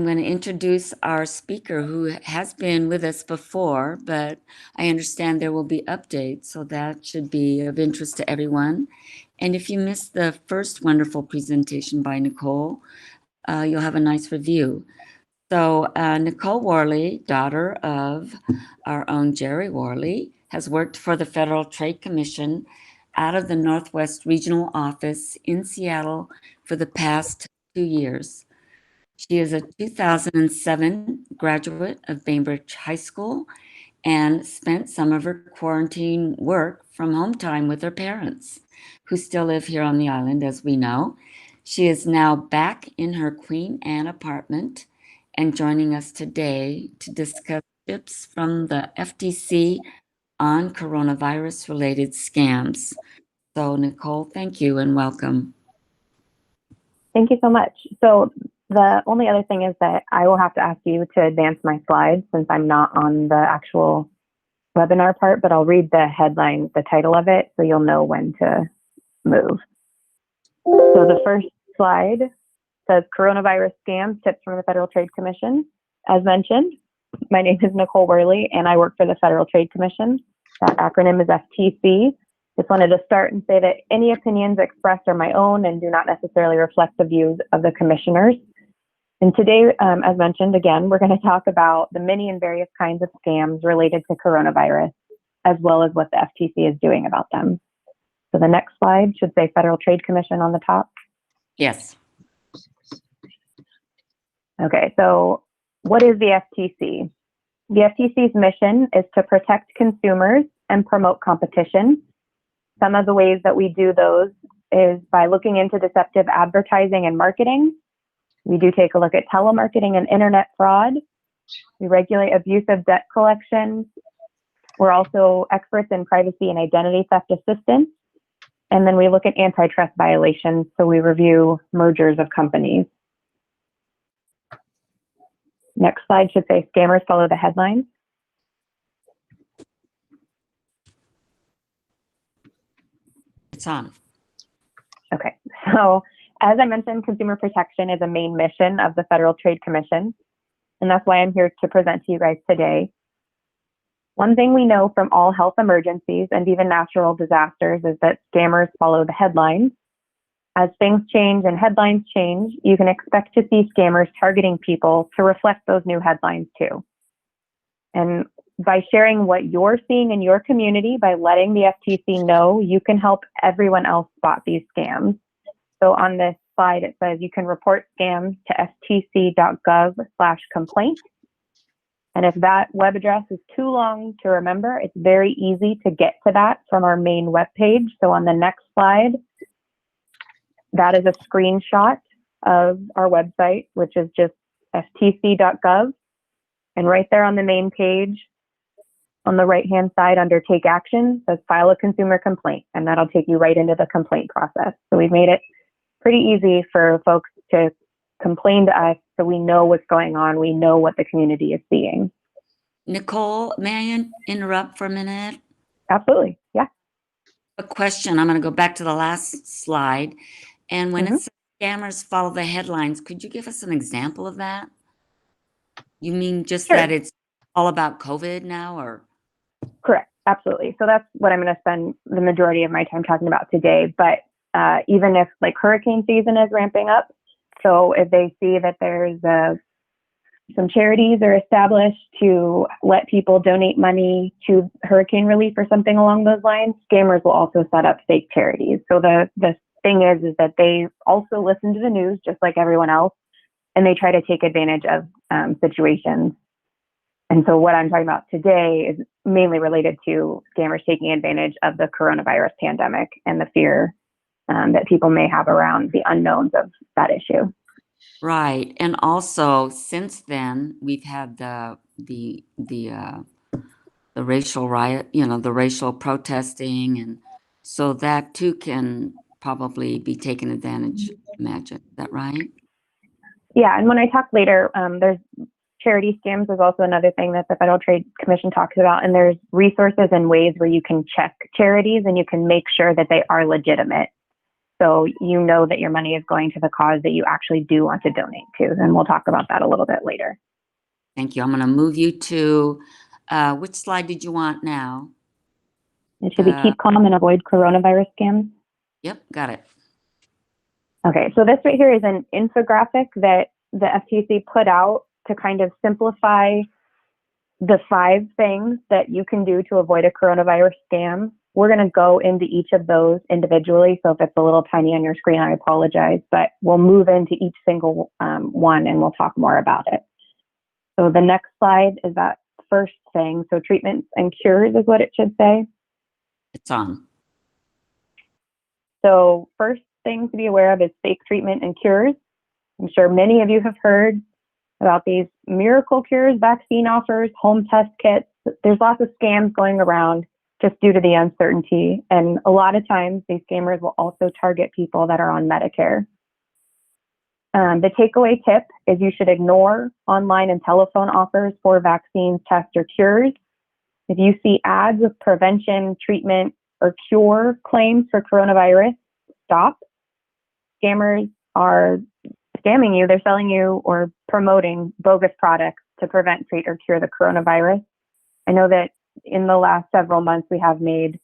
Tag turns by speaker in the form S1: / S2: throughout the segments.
S1: I'm going to introduce our speaker who has been with us before, but I understand there will be updates, so that should be of interest to everyone. And if you missed the first wonderful presentation by Nicole, you'll have a nice review. So Nicole Worley, daughter of our own Jerry Worley, has worked for the Federal Trade Commission out of the Northwest Regional Office in Seattle for the past 2 years. She is a 2007 graduate of Bainbridge High School and spent some of her quarantine work from home time with her parents, who still live here on the island, as we know. She is now back in her Queen Anne apartment and joining us today to discuss tips from the FTC on coronavirus-related scams. So, Nicole, thank you and welcome.
S2: Thank you so much. So the only other thing is that I will have to ask you to advance my slides since I'm not on the actual webinar part, but I'll read the headline, the title of it, so you'll know when to move. So the first slide says Coronavirus Scams, Tips from the Federal Trade Commission. As mentioned, my name is Nicole Worley and I work for the Federal Trade Commission. That acronym is FTC. Just wanted to start and say that any opinions expressed are my own and do not necessarily reflect the views of the commissioners. And today, as mentioned, again, we're going to talk about the many and various kinds of scams related to coronavirus, as well as what the FTC is doing about them. So the next slide should say Federal Trade Commission on the top.
S1: Yes.
S2: Okay, so what is the FTC? The FTC's mission is to protect consumers and promote competition. Some of the ways that we do those is by looking into deceptive advertising and marketing. We do take a look at telemarketing and internet fraud. We regulate abusive debt collection. We're also experts in privacy and identity theft assistance. And then we look at antitrust violations. So we review mergers of companies. Next slide should say scammers follow the headlines.
S1: It's on.
S2: Okay, so as I mentioned, consumer protection is a main mission of the Federal Trade Commission, and that's why I'm here to present to you guys today. One thing we know from all health emergencies and even natural disasters is that scammers follow the headlines. As things change and headlines change, you can expect to see scammers targeting people to reflect those new headlines too. And by sharing what you're seeing in your community, by letting the FTC know, you can help everyone else spot these scams. So on this slide, it says you can report scams to stcgov/complaint. And if that web address is too long to remember, it's very easy to get to that from our main webpage. So on the next slide, that is a screenshot of our website, which is just stc.gov. And right there on the main page, on the right-hand side under Take Action, says File a Consumer Complaint, and that'll take you right into the complaint process. So we've made it pretty easy for folks to complain to us so we know what's going on, we know what the community is seeing.
S1: Nicole, may I interrupt for a minute?
S2: Absolutely, yeah.
S1: A question. I'm going to go back to the last slide. And when it says scammers follow the headlines, could you give us an example of that? You mean just
S2: Sure.
S1: that it's all about COVID now, or?
S2: Correct, absolutely. So that's what I'm going to spend the majority of my time talking about today. But even if like hurricane season is ramping up, so if they see that there's some charities are established to let people donate money to hurricane relief or something along those lines, scammers will also set up fake charities. So the thing is that they also listen to the news just like everyone else, and they try to take advantage of situations. And so what I'm talking about today is mainly related to scammers taking advantage of the coronavirus pandemic and the fear that people may have around the unknowns of that issue.
S1: Right. And also since then we've had the racial riot, the racial protesting, and so that too can probably be taken advantage, imagine. Is that right?
S2: Yeah, and when I talk later, there's charity scams is also another thing that the Federal Trade Commission talks about, and there's resources and ways where you can check charities and you can make sure that they are legitimate. So you know that your money is going to the cause that you actually do want to donate to. And we'll talk about that a little bit later.
S1: Thank you. I'm going to move you to, which slide did you want now?
S2: It should be keep calm and avoid coronavirus scams.
S1: Yep, got it.
S2: Okay, so this right here is an infographic that the FTC put out to kind of simplify the 5 things that you can do to avoid a coronavirus scam. We're going to go into each of those individually. So if it's a little tiny on your screen, I apologize, but we'll move into each single one and we'll talk more about it. So the next slide is that first thing. So treatments and cures is what it should say.
S1: It's on.
S2: So first thing to be aware of is fake treatment and cures. I'm sure many of you have heard about these miracle cures, vaccine offers, home test kits. There's lots of scams going around just due to the uncertainty. And a lot of times these scammers will also target people that are on Medicare. The takeaway tip is you should ignore online and telephone offers for vaccines, tests, or cures. If you see ads with prevention, treatment, or cure claims for coronavirus, stop. Scammers are scamming you. They're selling you or promoting bogus products to prevent, treat, or cure the coronavirus. I know that in the last several months, we have made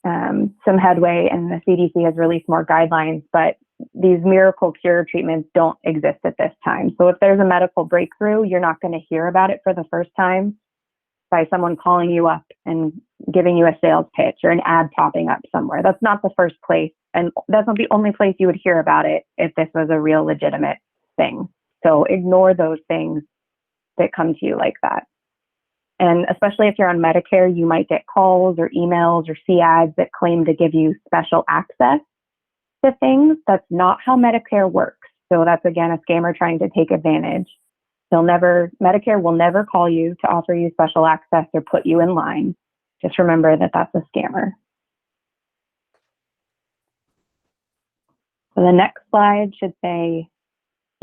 S2: some headway and the CDC has released more guidelines, but these miracle cure treatments don't exist at this time. So if there's a medical breakthrough, you're not going to hear about it for the first time by someone calling you up and giving you a sales pitch or an ad popping up somewhere. That's not the first place. And that's not the only place you would hear about it if this was a real legitimate thing. So ignore those things that come to you like that. And especially if you're on Medicare, you might get calls or emails or see ads that claim to give you special access to things. That's not how Medicare works. So that's, again, a scammer trying to take advantage. Medicare will never call you to offer you special access or put you in line. Just remember that that's a scammer. So the next slide should say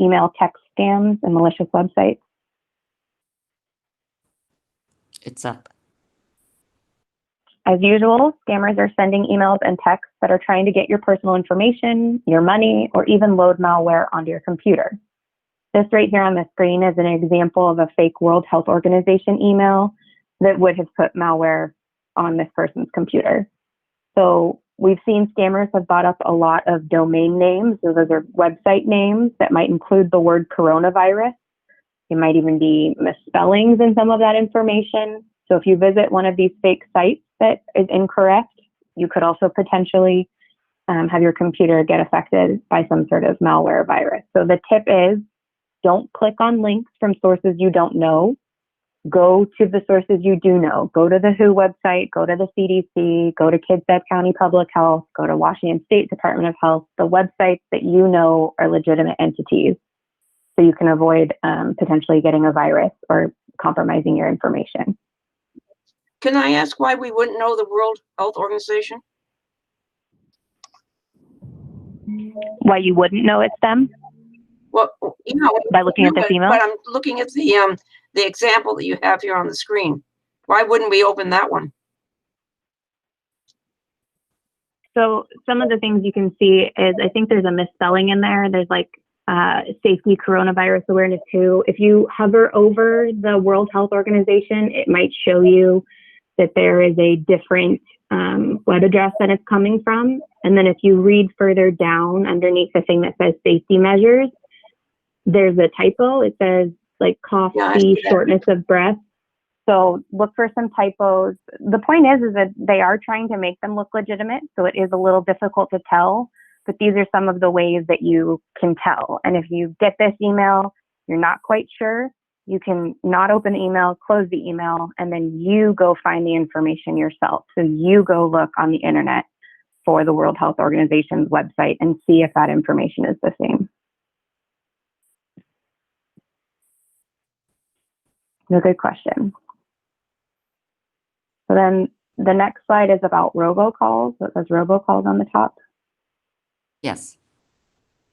S2: email, text scams, and malicious websites.
S1: It's up.
S2: As usual, scammers are sending emails and texts that are trying to get your personal information, your money, or even load malware onto your computer. This right here on the screen is an example of a fake World Health Organization email that would have put malware on this person's computer. So we've seen scammers have bought up a lot of domain names. So those are website names that might include the word coronavirus. It might even be misspellings in some of that information. So if you visit one of these fake sites that is incorrect, you could also potentially have your computer get affected by some sort of malware virus. So the tip is, don't click on links from sources you don't know. Go to the sources you do know. Go to the WHO website, go to the CDC, go to Kitsap County Public Health, go to Washington State Department of Health, the websites that you know are legitimate entities, so you can avoid potentially getting a virus or compromising your information.
S3: Can I ask why we wouldn't know the World Health Organization?
S2: Why you wouldn't know it's them?
S3: Well,
S2: By looking at this email?
S3: But I'm looking at the example that you have here on the screen. Why wouldn't we open that one?
S2: So some of the things you can see is, I think there's a misspelling in there. There's like safety coronavirus awareness too. If you hover over the World Health Organization, it might show you that there is a different web address that it's coming from. And then if you read further down underneath the thing that says safety measures, there's a typo. It says like cough, sneeze, shortness of breath. So look for some typos. The point is that they are trying to make them look legitimate. So it is a little difficult to tell, but these are some of the ways that you can tell. And if you get this email, you're not quite sure, you can not open the email, close the email, and then you go find the information yourself. So you go look on the internet for the World Health Organization's website and see if that information is the same. A good question. So then the next slide is about robocalls. So it says robocalls on the top.
S1: Yes.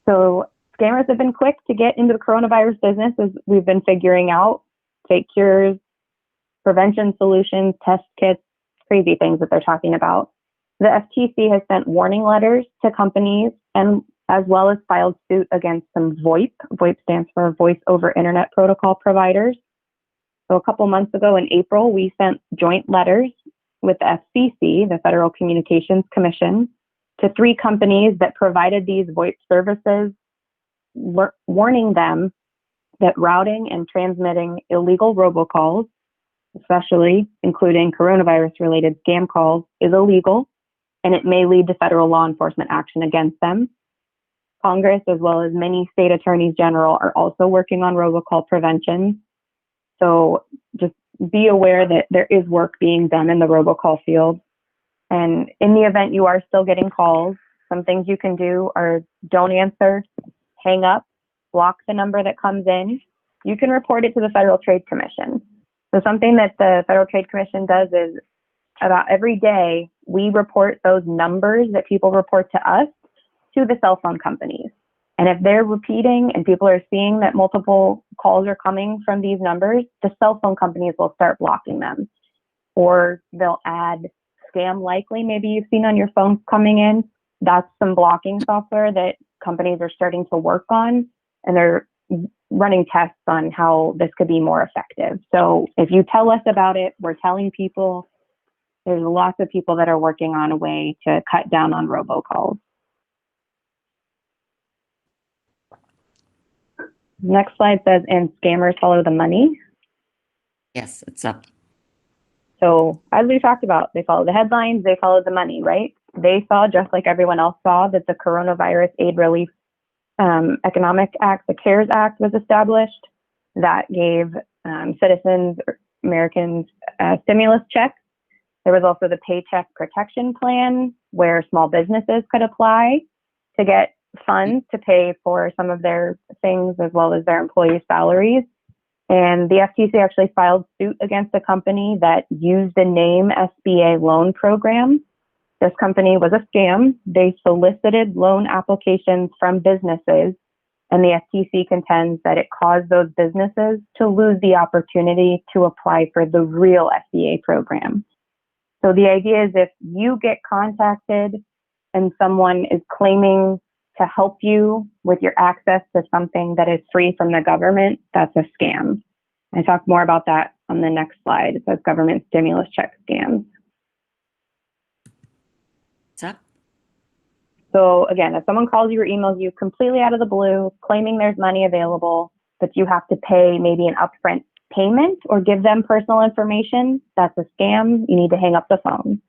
S2: So scammers have been quick to get into the coronavirus business, as we've been figuring out. Fake cures, prevention solutions, test kits, crazy things that they're talking about. The FTC has sent warning letters to companies and as well as filed suit against some VoIP. VoIP stands for Voice over Internet Protocol providers. So a couple months ago in April, we sent joint letters with the FCC, the Federal Communications Commission, to 3 companies that provided these VoIP services, warning them that routing and transmitting illegal robocalls, especially including coronavirus-related scam calls, is illegal, and it may lead to federal law enforcement action against them. Congress, as well as many state attorneys general, are also working on robocall prevention. So just be aware that there is work being done in the robocall field. And in the event you are still getting calls, some things you can do are don't answer, hang up, block the number that comes in. You can report it to the Federal Trade Commission. So something that the Federal Trade Commission does is about every day, we report those numbers that people report to us to the cell phone companies. And if they're repeating and people are seeing that multiple calls are coming from these numbers, the cell phone companies will start blocking them. Or they'll add scam likely, maybe you've seen on your phone coming in. That's some blocking software that companies are starting to work on, and they're running tests on how this could be more effective. So if you tell us about it, we're telling people. There's lots of people that are working on a way to cut down on robocalls. Next slide says, and scammers follow the money.
S1: Yes, it's up.
S2: So as we talked about, they follow the headlines, they follow the money, right? They saw, just like everyone else saw, that the Coronavirus Aid Relief Economic Act, the CARES Act, was established. That gave citizens, Americans, stimulus checks. There was also the Paycheck Protection Plan, where small businesses could apply to get funds to pay for some of their things as well as their employees' salaries. And the FTC actually filed suit against a company that used the name SBA loan program. This company was a scam. They solicited loan applications from businesses, and the FTC contends that it caused those businesses to lose the opportunity to apply for the real SBA program. So the idea is if you get contacted and someone is claiming to help you with your access to something that is free from the government, that's a scam. I talk more about that on the next slide. It says government stimulus check scams.
S1: What's up?
S2: So again, if someone calls you or emails you completely out of the blue, claiming there's money available, but you have to pay maybe an upfront payment or give them personal information, that's a scam. You need to hang up the phone.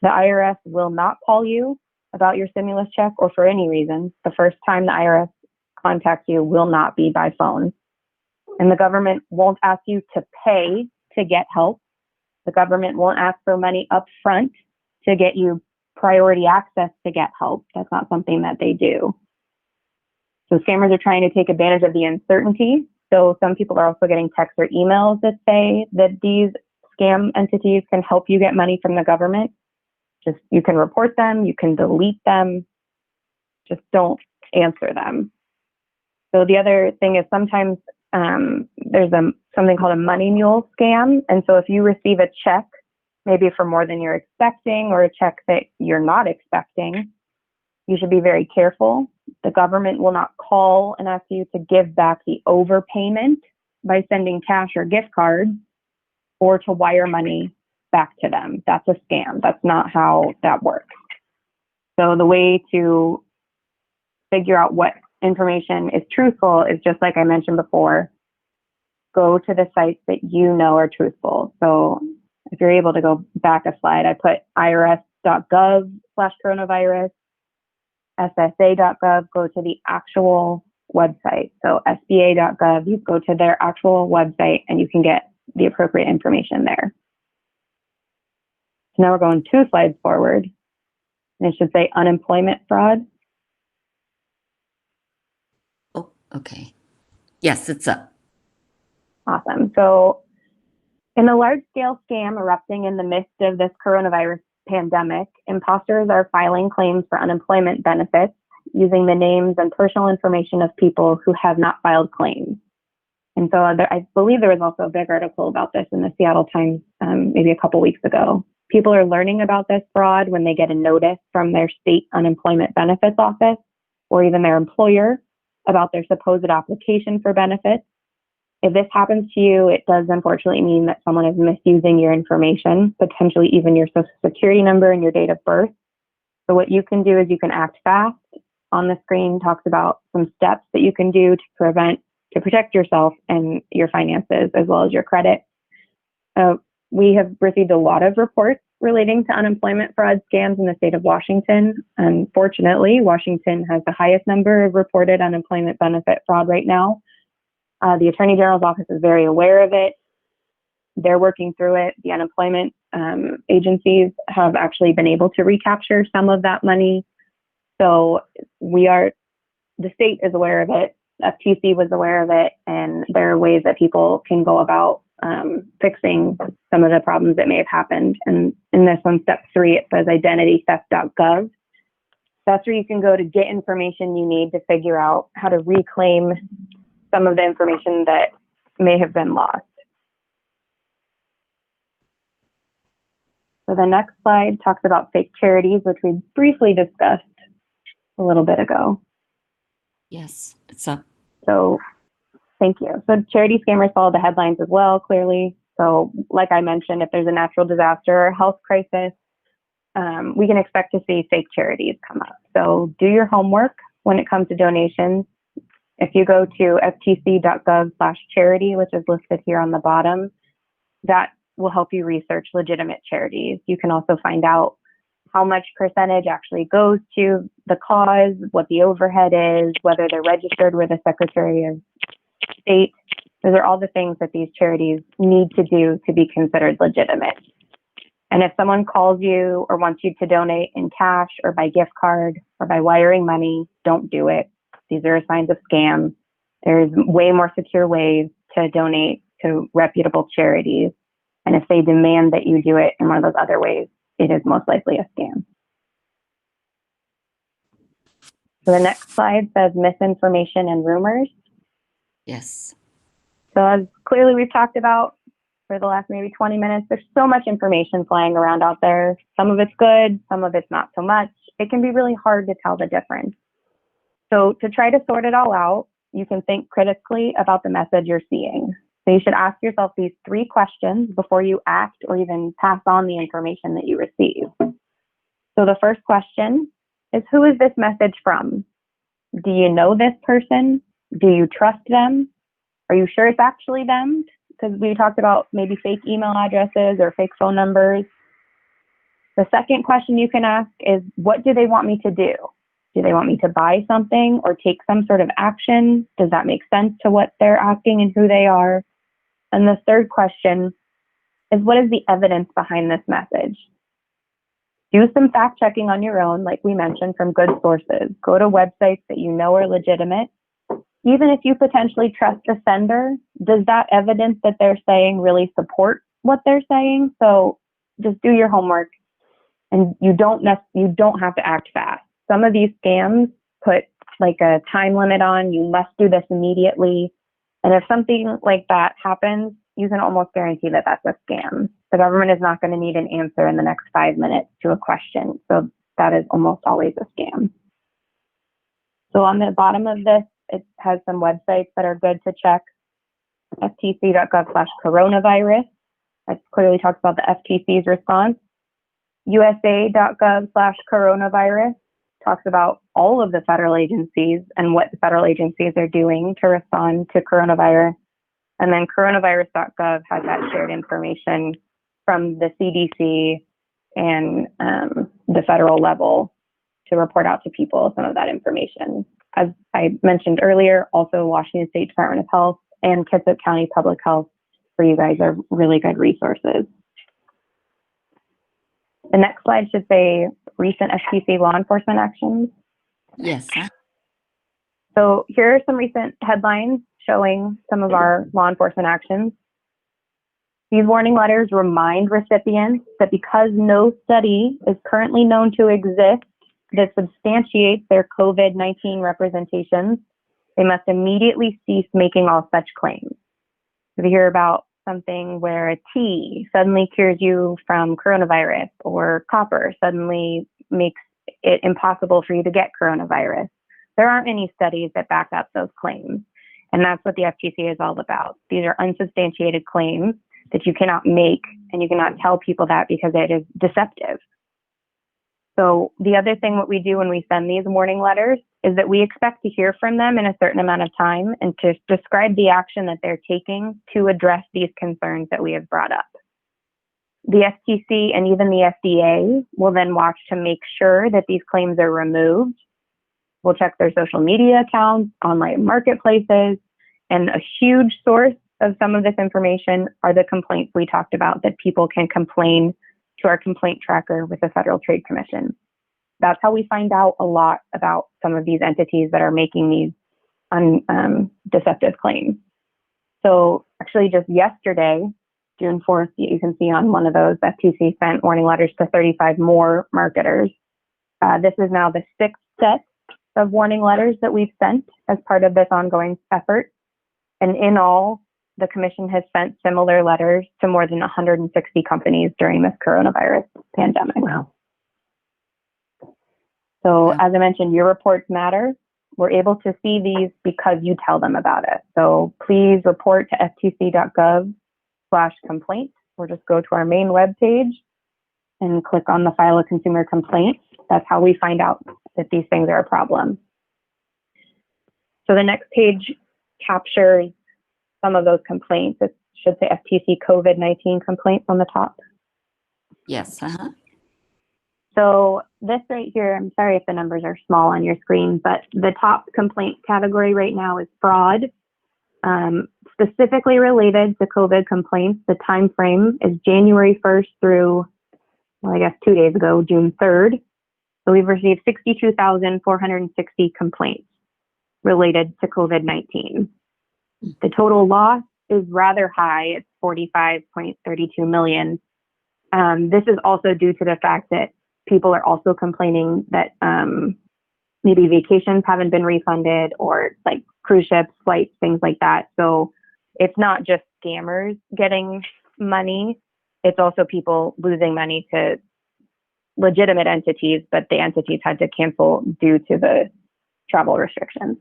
S2: The IRS will not call you about your stimulus check or for any reason. The first time the IRS contacts you will not be by phone. And the government won't ask you to pay to get help. The government won't ask for money up front to get you priority access to get help. That's not something that they do. So scammers are trying to take advantage of the uncertainty. So some people are also getting texts or emails that say that these scam entities can help you get money from the government. Just, you can report them, you can delete them, just don't answer them. So the other thing is sometimes there's something called a money mule scam. And so if you receive a check, maybe for more than you're expecting or a check that you're not expecting, you should be very careful. The government will not call and ask you to give back the overpayment by sending cash or gift cards or to wire money back to them. That's a scam. That's not how that works. So the way to figure out what information is truthful is just like I mentioned before, go to the sites that you know are truthful. So if you're able to go back a slide, I put irs.gov/coronavirus, ssa.gov, go to the actual website. So sba.gov, you go to their actual website and you can get the appropriate information there. So now we're going 2 slides forward, and it should say unemployment fraud.
S1: Oh, okay. Yes, it's up.
S2: Awesome. So in a large-scale scam erupting in the midst of this coronavirus pandemic, imposters are filing claims for unemployment benefits using the names and personal information of people who have not filed claims. And so I believe there was also a big article about this in the Seattle Times maybe a couple weeks ago. People are learning about this fraud when they get a notice from their state unemployment benefits office or even their employer about their supposed application for benefits. If this happens to you, it does unfortunately mean that someone is misusing your information, potentially even your social security number and your date of birth. So what you can do is you can act fast. On the screen talks about some steps that you can do to protect yourself and your finances as well as your credit. We have received a lot of reports relating to unemployment fraud scams in the state of Washington. Unfortunately, Washington has the highest number of reported unemployment benefit fraud right now. The Attorney General's office is very aware of it. They're working through it. The unemployment agencies have actually been able to recapture some of that money. So the state is aware of it. FTC was aware of it, and there are ways that people can go about fixing some of the problems that may have happened. And in this one, step 3, it says identitytheft.gov. That's where you can go to get information you need to figure out how to reclaim some of the information that may have been lost. So the next slide talks about fake charities, which we briefly discussed a little bit ago.
S1: Yes, it's up.
S2: So thank you. So charity scammers follow the headlines as well, clearly. So like I mentioned, if there's a natural disaster or health crisis, we can expect to see fake charities come up. So do your homework when it comes to donations. If you go to ftc.gov/charity, which is listed here on the bottom, that will help you research legitimate charities. You can also find out how much percentage actually goes to the cause, what the overhead is, whether they're registered with the Secretary of State. Those are all the things that these charities need to do to be considered legitimate. And if someone calls you or wants you to donate in cash or by gift card or by wiring money, don't do it. These are signs of scam. There's way more secure ways to donate to reputable charities. And if they demand that you do it in one of those other ways, it is most likely a scam. So the next slide says misinformation and rumors.
S1: Yes.
S2: So as clearly we've talked about for the last maybe 20 minutes, there's so much information flying around out there. Some of it's good, some of it's not so much. It can be really hard to tell the difference. So to try to sort it all out, you can think critically about the message you're seeing. So you should ask yourself these 3 questions before you act or even pass on the information that you receive. So the first question is, who is this message from? Do you know this person? Do you trust them? Are you sure it's actually them? Because we talked about maybe fake email addresses or fake phone numbers. The second question you can ask is, what do they want me to do? Do they want me to buy something or take some sort of action? Does that make sense to what they're asking and who they are? And the third question is, what is the evidence behind this message? Do some fact checking on your own, like we mentioned, from good sources. Go to websites that you know are legitimate. Even if you potentially trust the sender, does that evidence that they're saying really support what they're saying? So just do your homework, and you don't have to act fast. Some of these scams put like a time limit on, you must do this immediately. And if something like that happens, you can almost guarantee that that's a scam. The government is not going to need an answer in the next 5 minutes to a question. So that is almost always a scam. So on the bottom of this, it has some websites that are good to check. ftc.gov/coronavirus. That clearly talks about the FTC's response. USA.gov/coronavirus talks about all of the federal agencies and what the federal agencies are doing to respond to coronavirus. And then coronavirus.gov has that shared information from the CDC and the federal level to report out to people some of that information. As I mentioned earlier, also Washington State Department of Health and Kitsap County Public Health for you guys are really good resources. The next slide should say recent FTC law enforcement actions.
S1: Yes.
S2: So here are some recent headlines showing some of our law enforcement actions. These warning letters remind recipients that because no study is currently known to exist that substantiates their COVID-19 representations, they must immediately cease making all such claims. If you hear about something where a tea suddenly cures you from coronavirus, or copper suddenly makes it impossible for you to get coronavirus. There aren't any studies that back up those claims. And that's what the FTC is all about. These are unsubstantiated claims that you cannot make, and you cannot tell people that because it is deceptive. So the other thing what we do when we send these warning letters is that we expect to hear from them in a certain amount of time and to describe the action that they're taking to address these concerns that we have brought up. The FTC and even the FDA will then watch to make sure that these claims are removed. We'll check their social media accounts, online marketplaces, and a huge source of some of this information are the complaints we talked about that people can complain to our complaint tracker with the Federal Trade Commission. That's how we find out a lot about some of these entities that are making these deceptive claims. So actually just yesterday, June 4th, you can see on one of those, FTC sent warning letters to 35 more marketers. This is now the 6th set of warning letters that we've sent as part of this ongoing effort. And in all, the Commission has sent similar letters to more than 160 companies during this coronavirus pandemic.
S1: Wow.
S2: So
S1: Wow.
S2: as I mentioned, your reports matter. We're able to see these because you tell them about it. So please report to ftc.gov/complaint, or just go to our main webpage and click on the file a consumer complaint. That's how we find out that these things are a problem. So the next page captures some of those complaints. It should say FTC COVID-19 complaints on the top.
S1: Yes.
S2: So this right here, I'm sorry if the numbers are small on your screen, but the top complaint category right now is fraud. Specifically related to COVID complaints, the time frame is January 1st through, well, I guess 2 days ago, June 3rd. So we've received 62,460 complaints related to COVID-19. The total loss is rather high. It's 45.32 million. This is also due to the fact that people are also complaining that maybe vacations haven't been refunded, or like cruise ships, flights, things like that. So it's not just scammers getting money. It's also people losing money to legitimate entities, but the entities had to cancel due to the travel restrictions.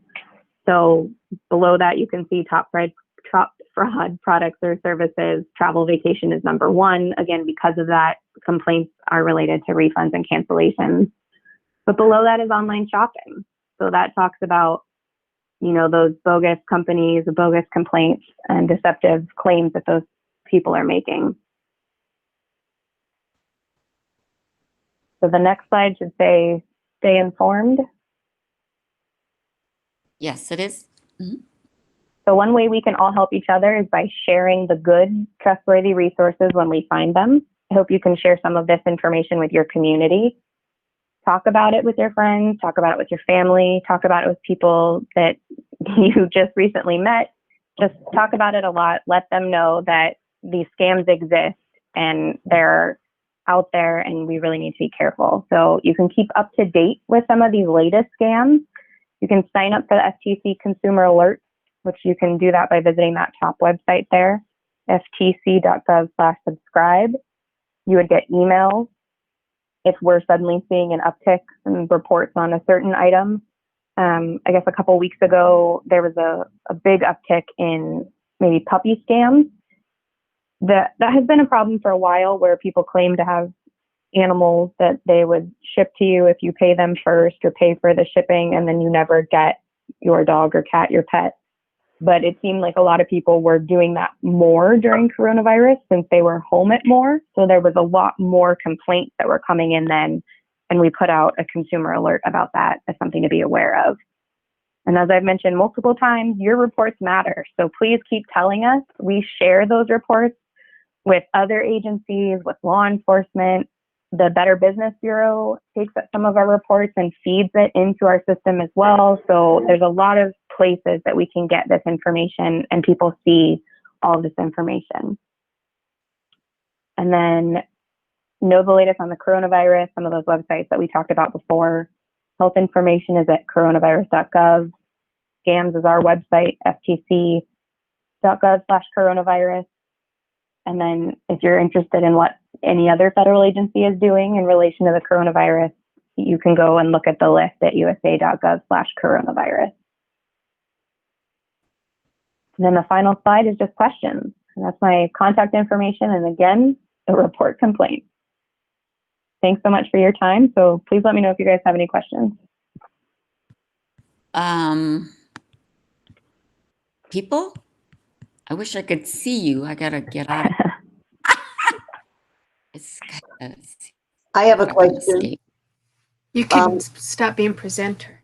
S2: So below that, you can see top fraud products or services. Travel vacation is number one. Again, because of that, complaints are related to refunds and cancellations. But below that is online shopping. So that talks about, you know, those bogus companies, bogus complaints, and deceptive claims that those people are making. So the next slide should say, stay informed.
S1: Yes, it is. Mhm.
S2: So one way we can all help each other is by sharing the good, trustworthy resources when we find them. I hope you can share some of this information with your community. Talk about it with your friends, talk about it with your family, talk about it with people that you just recently met. Just talk about it a lot. Let them know that these scams exist and they're out there and we really need to be careful. So you can keep up to date with some of these latest scams. You can sign up for the FTC Consumer Alert, which you can do that by visiting that top website there, ftc.gov/subscribe. You would get emails if we're suddenly seeing an uptick in reports on a certain item. I guess a couple weeks ago, there was a big uptick in maybe puppy scams. That has been a problem for a while, where people claim to have animals that they would ship to you if you pay them first or pay for the shipping, and then you never get your dog or cat, your pet. But it seemed like a lot of people were doing that more during coronavirus since they were home at more. So there was a lot more complaints that were coming in then. And we put out a consumer alert about that as something to be aware of. And as I've mentioned multiple times, your reports matter. So please keep telling us. We share those reports with other agencies, with law enforcement. The Better Business Bureau takes up some of our reports and feeds it into our system as well. So there's a lot of places that we can get this information and people see all of this information. And then know the latest on the coronavirus, some of those websites that we talked about before. Health information is at coronavirus.gov. Scams is our website, ftc.gov/coronavirus. And then if you're interested in what any other federal agency is doing in relation to the coronavirus, you can go and look at the list at usa.gov/coronavirus. And then the final slide is just questions. And that's my contact information. And again, a report complaint. Thanks so much for your time. So please let me know if you guys have any questions.
S1: People? I wish I could see you. I gotta get out of it's
S4: I have a
S1: if I can
S4: question.
S1: escape.
S5: You can stop being presenter.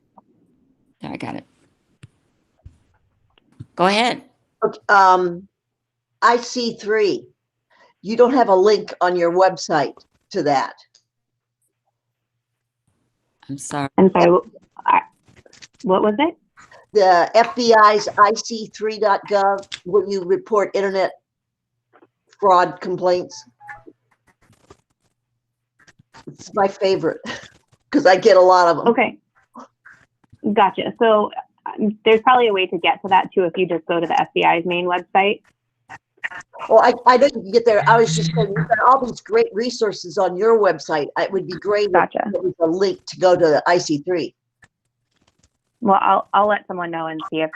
S1: There, I got it. Go ahead.
S4: Okay, IC3, you don't have a link on your website to that.
S1: I'm sorry.
S2: And so, what was it?
S4: The FBI's IC3.gov, where you report internet fraud complaints. It's my favorite because I get a lot of them.
S2: Okay. Gotcha. So there's probably a way to get to that too if you just go to the FBI's main website.
S4: Well, I know you can get there. I was just saying, you've got all these great resources on your website. It would be great
S2: Gotcha.
S4: if there was a link to go to the IC3.
S2: Well, I'll let someone know and see if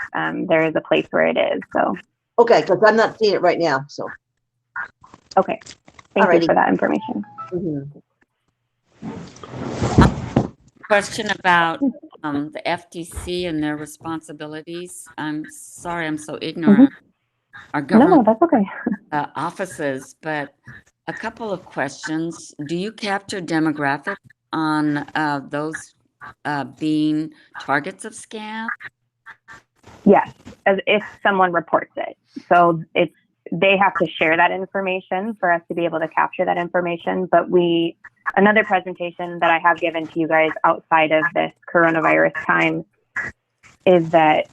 S2: there is a place where it is. So
S4: Okay, because I'm not seeing it right now. So
S2: okay. Thank
S4: Alrighty.
S2: you for that information.
S1: Question about the FTC and their responsibilities. I'm sorry, I'm so ignorant. Our
S2: No,
S1: government
S2: that's okay.
S1: offices, but a couple of questions. Do you capture demographics on those being targets of scam?
S2: Yes, as if someone reports it. So they have to share that information for us to be able to capture that information. But another presentation that I have given to you guys outside of this coronavirus time is that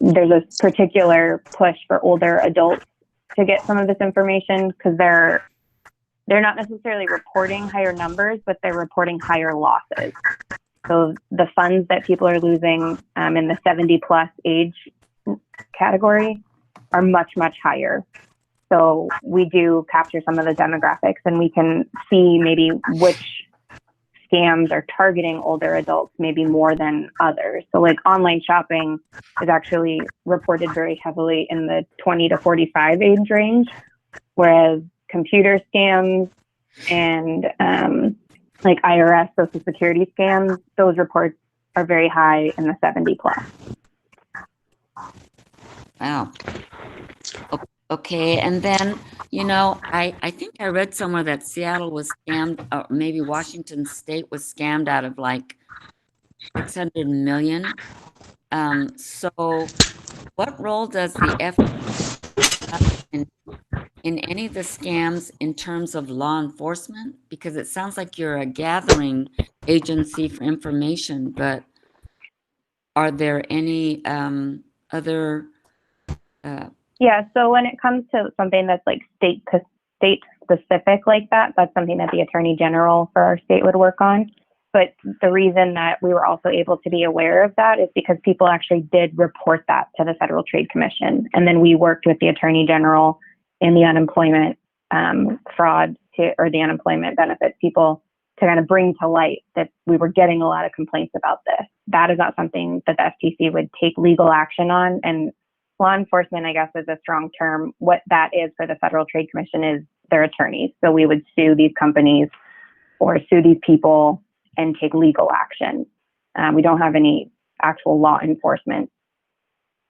S2: there's a particular push for older adults to get some of this information because they're not necessarily reporting higher numbers, but they're reporting higher losses. So the funds that people are losing in the 70 plus age category are much, much higher. So we do capture some of the demographics and we can see maybe which scams are targeting older adults maybe more than others. So like online shopping is actually reported very heavily in the 20 to 45 age range, whereas computer scams and like IRS, Social Security scams, those reports are very high in the 70 plus.
S1: Wow. Okay, and then, I think I read somewhere that Seattle was scammed, or maybe Washington State was scammed out of like 600 million. So what role does the FTC have in any of the scams in terms of law enforcement? Because it sounds like you're a gathering agency for information, but are there any other
S2: Yeah, so when it comes to something that's like state specific like that, that's something that the Attorney General for our state would work on. But the reason that we were also able to be aware of that is because people actually did report that to the Federal Trade Commission. And then we worked with the Attorney General and the unemployment fraud or the unemployment benefits people to kind of bring to light that we were getting a lot of complaints about this. That is not something that the FTC would take legal action on. And law enforcement, I guess, is a strong term. What that is for the Federal Trade Commission is their attorneys. So we would sue these companies or sue these people and take legal action. We don't have any actual law enforcement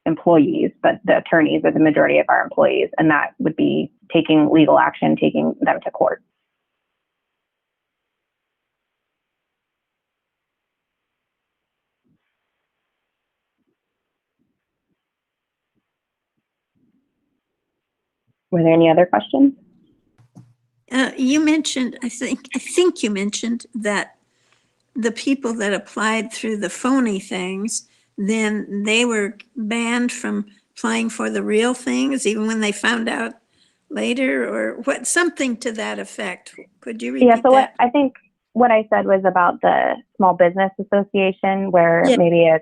S2: employees, but the attorneys are the majority of our employees, and that would be taking legal action, taking them to court. Were there any other questions?
S5: You mentioned, I think you mentioned that the people that applied through the phony things, then they were banned from applying for the real things, even when they found out later, or what, something to that effect. Could you repeat
S2: So
S5: that?
S2: I think what I said was about the Small Business Association, where maybe a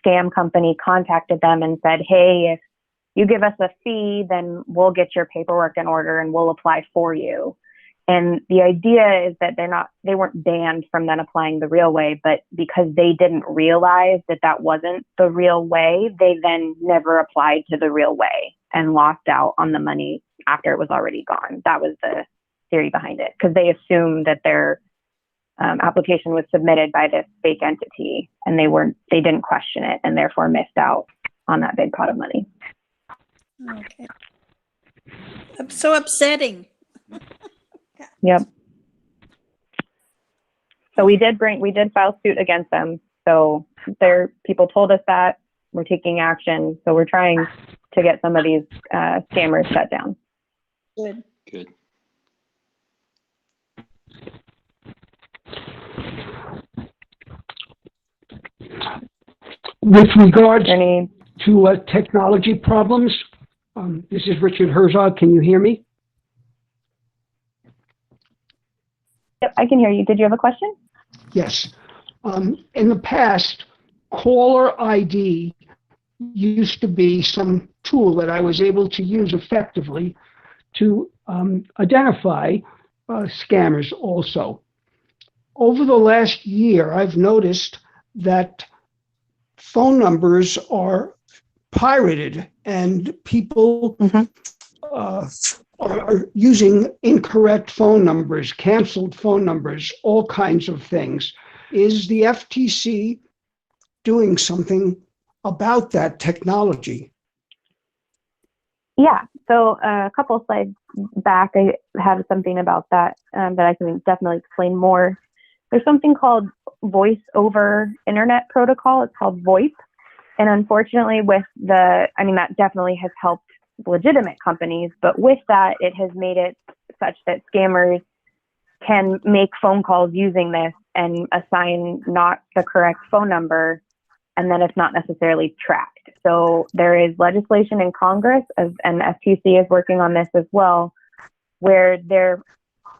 S2: scam company contacted them and said, hey, if you give us a fee, then we'll get your paperwork in order and we'll apply for you. And the idea is that they weren't banned from then applying the real way, but because they didn't realize that that wasn't the real way, they then never applied to the real way and lost out on the money after it was already gone. That was the theory behind it, because they assumed that their application was submitted by this fake entity, and they didn't question it, and therefore missed out on that big pot of money.
S5: Okay. So upsetting.
S2: Yep. So we did file suit against them. So people told us that we're taking action. So we're trying to get some of these scammers shut down.
S5: Good.
S6: Good.
S7: With regards
S2: Any?
S7: to technology problems, this is Richard Herzog. Can you hear me?
S2: Yep, I can hear you. Did you have a question?
S7: Yes. In the past, caller ID used to be some tool that I was able to use effectively to identify scammers also. Over the last year, I've noticed that phone numbers are pirated and people are using incorrect phone numbers, canceled phone numbers, all kinds of things. Is the FTC doing something about that technology?
S2: Yeah. So a couple slides back, I have something about that that I can definitely explain more. There's something called Voice over Internet Protocol. It's called VoIP. And unfortunately, that definitely has helped legitimate companies, but with that, it has made it such that scammers can make phone calls using this and assign not the correct phone number, and then it's not necessarily tracked. So there is legislation in Congress, and FTC is working on this as well, where they're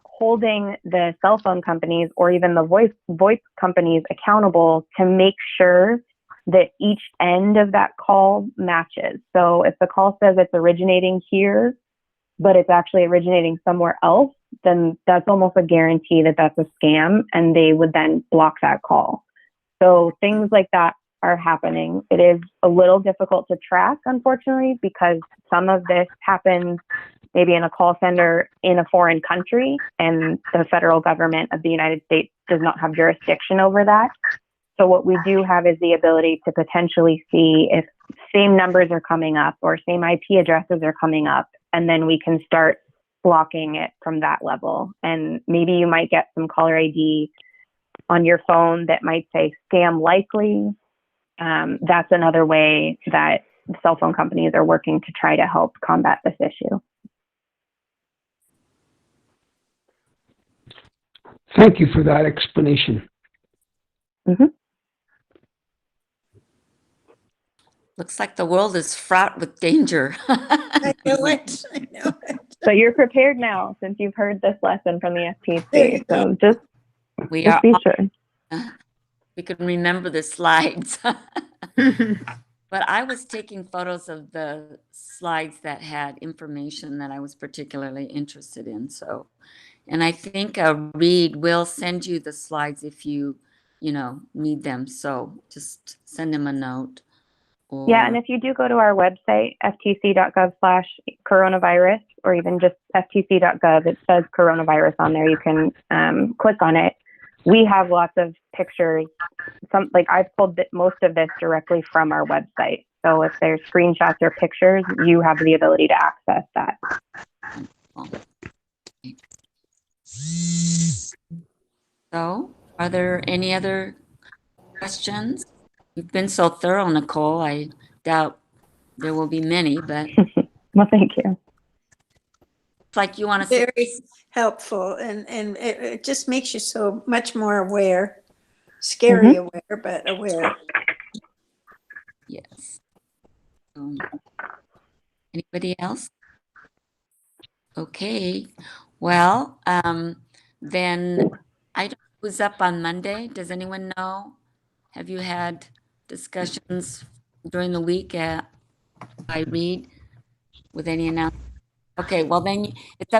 S2: holding the cell phone companies or even the VoIP companies accountable to make sure that each end of that call matches. So if the call says it's originating here, but it's actually originating somewhere else, then that's almost a guarantee that that's a scam, and they would then block that call. So things like that are happening. It is a little difficult to track, unfortunately, because some of this happens maybe in a call center in a foreign country, and the federal government of the United States does not have jurisdiction over that. So what we do have is the ability to potentially see if same numbers are coming up or same IP addresses are coming up, and then we can start blocking it from that level. And maybe you might get some caller ID on your phone that might say scam likely. That's another way that cell phone companies are working to try to help combat this issue.
S7: Thank you for that explanation.
S2: Mm-hmm.
S1: Looks like the world is fraught with danger.
S5: I know it. I know it.
S2: So you're prepared now, since you've heard this lesson from the
S5: There
S2: FTC.
S5: you
S2: So just
S1: We are
S2: be sure.
S1: we can remember the slides. But I was taking photos of the slides that had information that I was particularly interested in. So, and I think Reed will send you the slides if you need them. So just send him a note.
S2: Yeah, and if you do go to our website, ftc.gov/coronavirus, or even just ftc.gov, it says coronavirus on there. You can click on it. We have lots of pictures. I've pulled most of this directly from our website. So if there's screenshots or pictures, you have the ability to access that.
S1: So, are there any other questions? You've been so thorough, Nicole. I doubt there will be many, but
S2: Well, thank you.
S1: it's like you want to say.
S5: Very helpful, and it just makes you so much more aware, scary aware, but aware.
S1: Yes. Anybody else? Okay. Well, then I don't know who's up on Monday. Does anyone know? Have you had discussions during the week by Reed with any announcement? Okay, well then, it's up